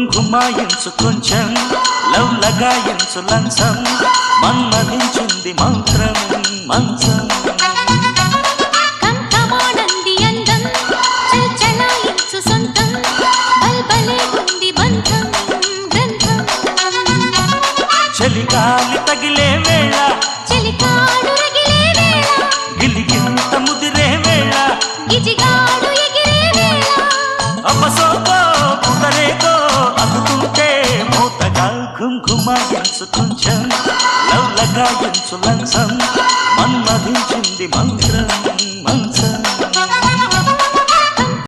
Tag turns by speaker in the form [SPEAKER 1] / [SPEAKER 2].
[SPEAKER 1] కుంకుమాయించు కొంచెం లవ్ లగాయించు లంచం మన్మధించింది మంత్రం మంచం
[SPEAKER 2] కంకమానంది అందం చల్చలాయించు సొంతం బల్బలే ఉంది బంధం గ్రంథం
[SPEAKER 1] చలిగాలి తగిలే వేళ
[SPEAKER 2] చలికాడు రగిలే వేళ
[SPEAKER 1] గిలిగింత ముదిరే వేళ
[SPEAKER 2] గిజిగాడు ఎగిరే వేళ
[SPEAKER 1] అపసోకో పుదరేకో అందుకుంటే మూతగా కుంకుమాయించు కొంచెం లవ్ లగాయించు లంచం మన్మధించింది మంత్రం